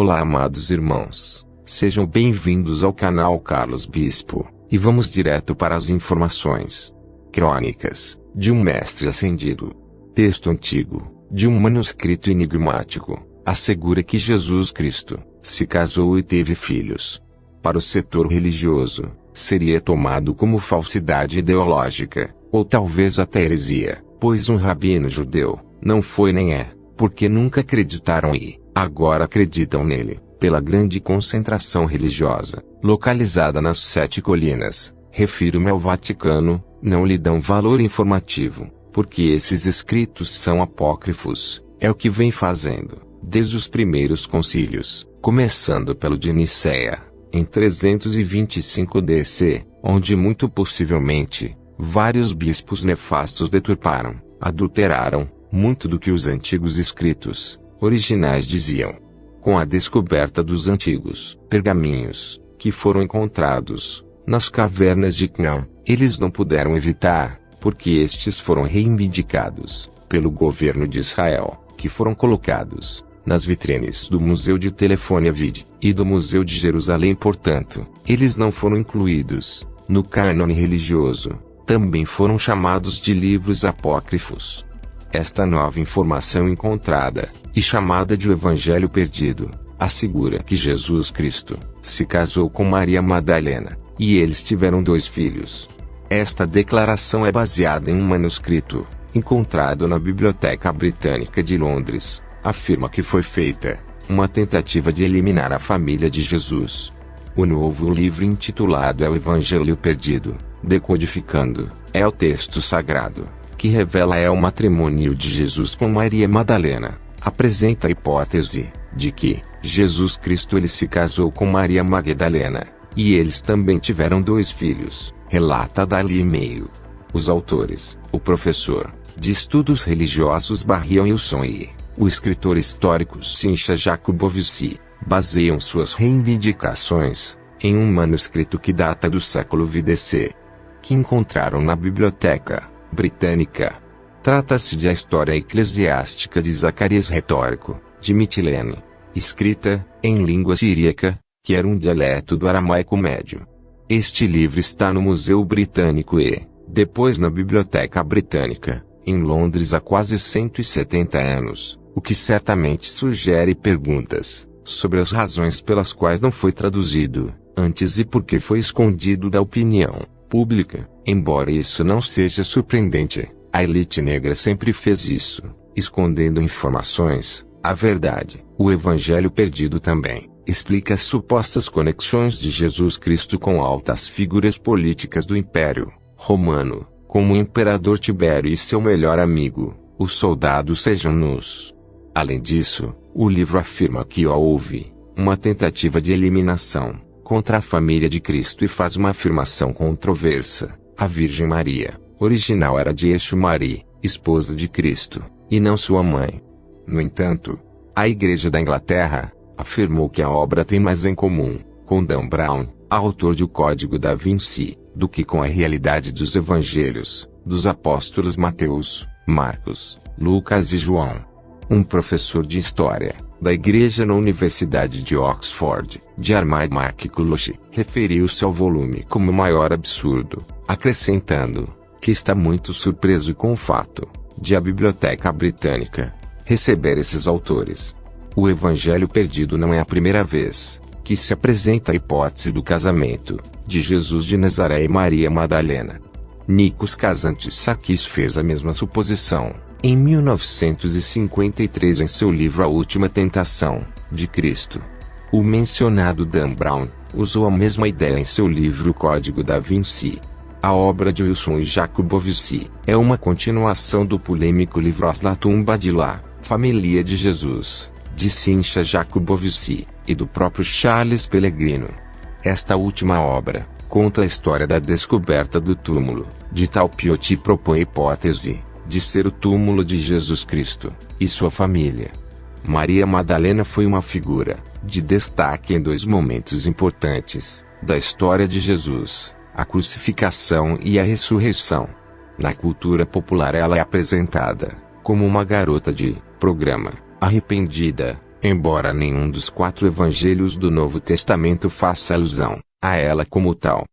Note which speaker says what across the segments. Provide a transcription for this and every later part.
Speaker 1: Olá, amados irmãos, sejam bem-vindos ao canal Carlos Bispo, e vamos direto para as informações. Crônicas, de um mestre ascendido. Texto antigo, de um manuscrito enigmático, assegura que Jesus Cristo se casou e teve filhos. Para o setor religioso, seria tomado como falsidade ideológica, ou talvez até heresia, pois um rabino judeu não foi nem é, porque nunca acreditaram e agora acreditam nele, pela grande concentração religiosa, localizada nas 7 colinas. Refiro-me ao Vaticano, não lhe dão valor informativo, porque esses escritos são apócrifos, é o que vem fazendo, desde os primeiros concílios, começando pelo de Nicéia, em 325 DC, onde muito possivelmente, vários bispos nefastos deturparam, adulteraram, muito do que os antigos escritos originais diziam. Com a descoberta dos antigos pergaminhos, que foram encontrados nas cavernas de Qumran, eles não puderam evitar, porque estes foram reivindicados pelo governo de Israel, que foram colocados nas vitrines do Museu de Telefonia Vid e do Museu de Jerusalém. Portanto, eles não foram incluídos no cânone religioso, também foram chamados de livros apócrifos. Esta nova informação encontrada, e chamada de o Evangelho Perdido, assegura que Jesus Cristo se casou com Maria Madalena, e eles tiveram 2 filhos. Esta declaração é baseada em um manuscrito, encontrado na Biblioteca Britânica de Londres. Afirma que foi feita uma tentativa de eliminar a família de Jesus. O novo livro intitulado é o Evangelho Perdido, decodificando, é o texto sagrado, que revela o matrimônio de Jesus com Maria Madalena. Apresenta a hipótese de que Jesus Cristo ele se casou com Maria Magdalena, e eles também tiveram 2 filhos, relata Dali e-mail. Os autores, o professor de estudos religiosos Barry Wilson e o escritor histórico Cynthia Jakubowski, baseiam suas reivindicações em um manuscrito que data do século VDC, que encontraram na Biblioteca Britânica. Trata-se de A História Eclesiástica de Zacarias Retórico, de Mitilene, escrita em língua siríaca, que era um dialeto do aramaico médio. Este livro está no Museu Britânico e, depois na Biblioteca Britânica, em Londres há quase 170 anos, o que certamente sugere perguntas sobre as razões pelas quais não foi traduzido antes e por que foi escondido da opinião pública. Embora isso não seja surpreendente, a elite negra sempre fez isso, escondendo informações. A verdade, o Evangelho Perdido também explica as supostas conexões de Jesus Cristo com altas figuras políticas do Império Romano, como o imperador Tibério e seu melhor amigo, o soldado Sejanus. Além disso, o livro afirma que houve uma tentativa de eliminação contra a família de Cristo e faz uma afirmação controversa. A Virgem Maria, original era de Yeshua Maria, esposa de Cristo, e não sua mãe. No entanto, a Igreja da Inglaterra afirmou que a obra tem mais em comum com Dan Brown, autor de O Código da Vinci, do que com a realidade dos evangelhos dos apóstolos Mateus, Marcos, Lucas e João. Um professor de História da Igreja na Universidade de Oxford, Jeremiah McCulloch, referiu-se ao volume como o maior absurdo, acrescentando que está muito surpreso com o fato de a Biblioteca Britânica receber esses autores. O Evangelho Perdido não é a primeira vez que se apresenta a hipótese do casamento de Jesus de Nazaré e Maria Madalena. Nikos Kazantzakis fez a mesma suposição em 1953 em seu livro A Última Tentação de Cristo. O mencionado Dan Brown usou a mesma ideia em seu livro O Código da Vinci. A obra de Wilson e Jakubowski é uma continuação do polêmico livro As La Tumba de la Família de Jesus, de Cynthia Jakubowski, e do próprio Charles Pellegrino. Esta última obra conta a história da descoberta do túmulo de Talpiot e propõe a hipótese de ser o túmulo de Jesus Cristo e sua família. Maria Madalena foi uma figura de destaque em 2 momentos importantes da história de Jesus: a crucificação e a ressurreição. Na cultura popular ela é apresentada como uma garota de programa, arrependida, Embora nenhum dos 4 evangelhos do Novo Testamento faça alusão a ela como tal.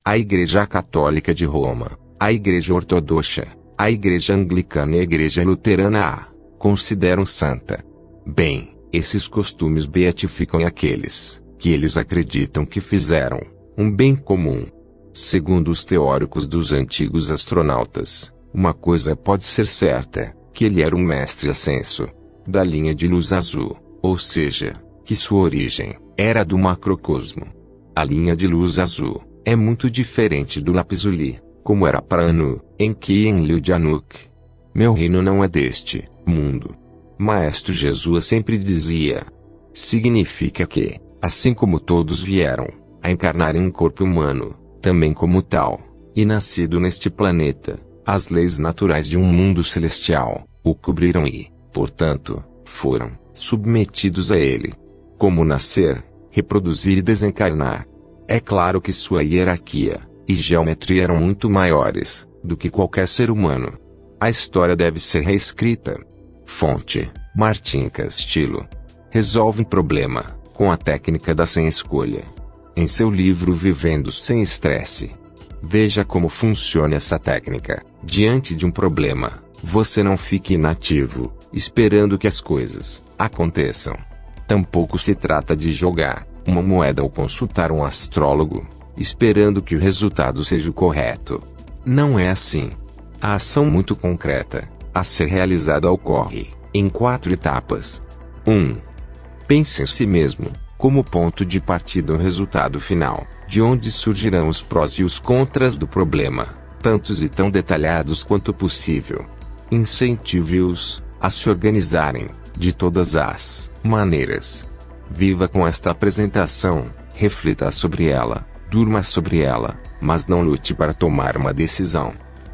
Speaker 1: A Igreja Católica de Roma, a Igreja Ortodoxa, a Igreja Anglicana e a Igreja Luterana a consideram santa. Bem, esses costumes beatificam aqueles que eles acreditam que fizeram um bem comum. Segundo os teóricos dos antigos astronautas, uma coisa pode ser certa, que ele era um mestre ascenso da linha de luz azul, ou seja, que sua origem era do macrocosmo. A linha de luz azul é muito diferente do lapis-lazuli, como era para Anu, Enki e Enlil de Anuk. Meu reino não é deste mundo. Maestro Jesus sempre dizia. Significa que, assim como todos vieram a encarnar em um corpo humano, também como tal, e nascido neste planeta, as leis naturais de um mundo celestial o cobriram e, portanto, foram submetidos a ele. Como nascer, reproduzir e desencarnar. É claro que sua hierarquia e geometria eram muito maiores do que qualquer ser humano. A história deve ser reescrita. Fonte: Martin Castillo. Resolve um problema com a técnica da sem escolha. Em seu livro Vivendo Sem Estresse. Veja como funciona essa técnica. Diante de um problema, você não fique inativo, esperando que as coisas aconteçam. Tampouco se trata de jogar uma moeda ou consultar um astrólogo, esperando que o resultado seja o correto. Não é assim. A ação muito concreta a ser realizada ocorre em 4 etapas. 1. Pense em si mesmo como ponto de partida o resultado final, de onde surgirão os prós e os contras do problema, tantos e tão detalhados quanto possível. Incentive-os a se organizarem de todas as maneiras. Viva com esta apresentação, reflita sobre ela, durma sobre ela, mas não lute para tomar uma decisão.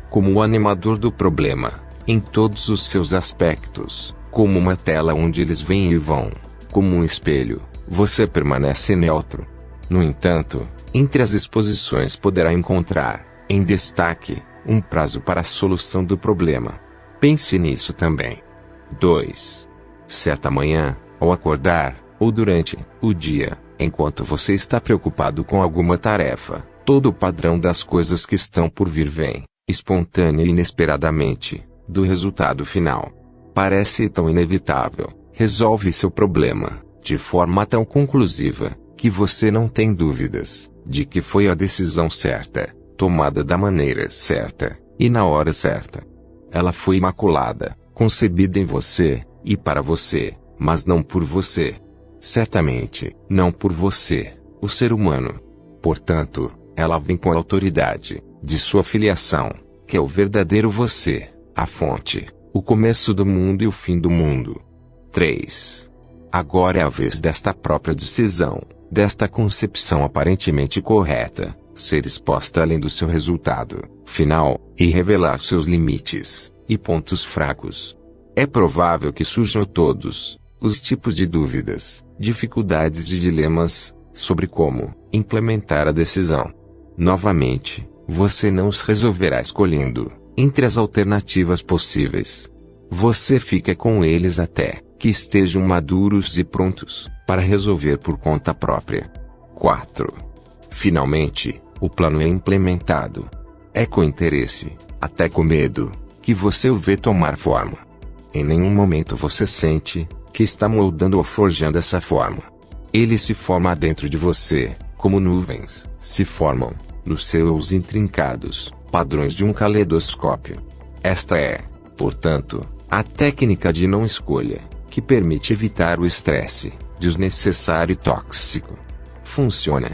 Speaker 1: Como o animador do problema, em todos os seus aspectos, como uma tela onde eles vêm e vão, como um espelho, você permanece neutro. No entanto, entre as exposições poderá encontrar, em destaque, um prazo para a solução do problema. Pense nisso também. 2. Certa manhã, ao acordar, ou durante o dia, enquanto você está preocupado com alguma tarefa, todo o padrão das coisas que estão por vir vem, espontânea e inesperadamente, do resultado final. Parece tão inevitável, resolve seu problema, de forma tão conclusiva, que você não tem dúvidas de que foi a decisão certa, tomada da maneira certa, e na hora certa. Ela foi imaculada, concebida em você, e para você, mas não por você. Certamente, não por você, o ser humano. Portanto, ela vem com a autoridade de sua filiação, que é o verdadeiro você, a fonte, o começo do mundo e o fim do mundo. 3. Agora é a vez desta própria decisão, desta concepção aparentemente correta, ser exposta além do seu resultado final, e revelar seus limites e pontos fracos. É provável que surjam todos os tipos de dúvidas, dificuldades e dilemas sobre como implementar a decisão. Novamente, você não os resolverá escolhendo entre as alternativas possíveis. Você fica com eles até que estejam maduros e prontos para resolver por conta própria. 4. Finalmente, o plano é implementado. É com interesse, até com medo, que você o vê tomar forma. Em nenhum momento você sente que está moldando ou forjando essa forma. Ele se forma dentro de você, como nuvens se formam nos seus intrincados padrões de um caleidoscópio. Esta é, portanto, a técnica de não escolha, que permite evitar o estresse desnecessário e tóxico. Funciona.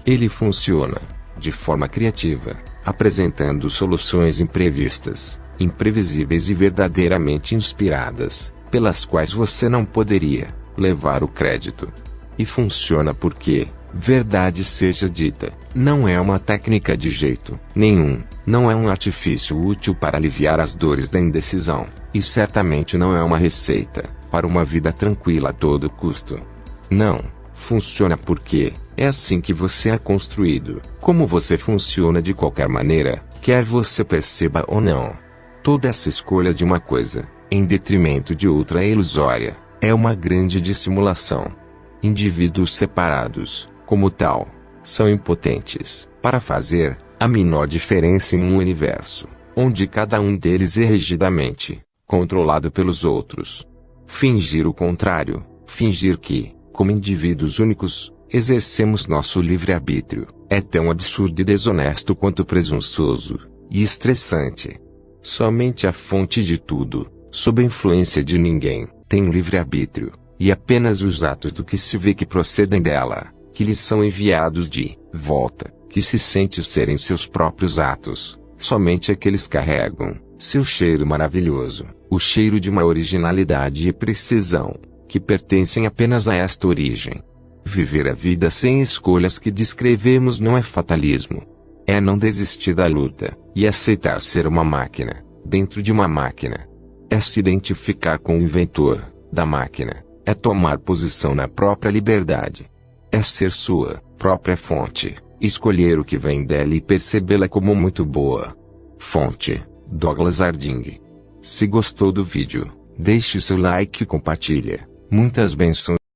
Speaker 1: Ele funciona de forma criativa, apresentando soluções imprevistas, imprevisíveis e verdadeiramente inspiradas, pelas quais você não poderia levar o crédito. E funciona porque, verdade seja dita, não é uma técnica de jeito nenhum, não é um artifício útil para aliviar as dores da indecisão, e certamente não é uma receita para uma vida tranquila a todo custo. Não, funciona porque é assim que você é construído, como você funciona de qualquer maneira, quer você perceba ou não. Toda essa escolha de uma coisa, em detrimento de outra é ilusória, É uma grande dissimulação. Indivíduos separados, como tal, são impotentes para fazer a menor diferença em um universo, onde cada um deles é rigidamente controlado pelos outros. Fingir o contrário, fingir que, como indivíduos únicos, exercemos nosso livre-arbítrio, é tão absurdo e desonesto quanto presunçoso e estressante. Somente a fonte de tudo, sob a influência de ninguém, tem livre-arbítrio, e apenas os atos do que se vê que procedem dela, que lhes são enviados de volta, que se sente serem seus próprios atos, somente aqueles carregam seu cheiro maravilhoso, o cheiro de uma originalidade e precisão, que pertencem apenas a esta origem. Viver a vida sem escolhas que descrevemos não é fatalismo. É não desistir da luta, e aceitar ser uma máquina, dentro de uma máquina. É se identificar com o inventor da máquina, é tomar posição na própria liberdade. É ser sua própria fonte, escolher o que vem dela e percebê-la como muito boa. Fonte, Douglas Harding. Se gostou do vídeo, deixe seu like e compartilha. Muitas bênçãos.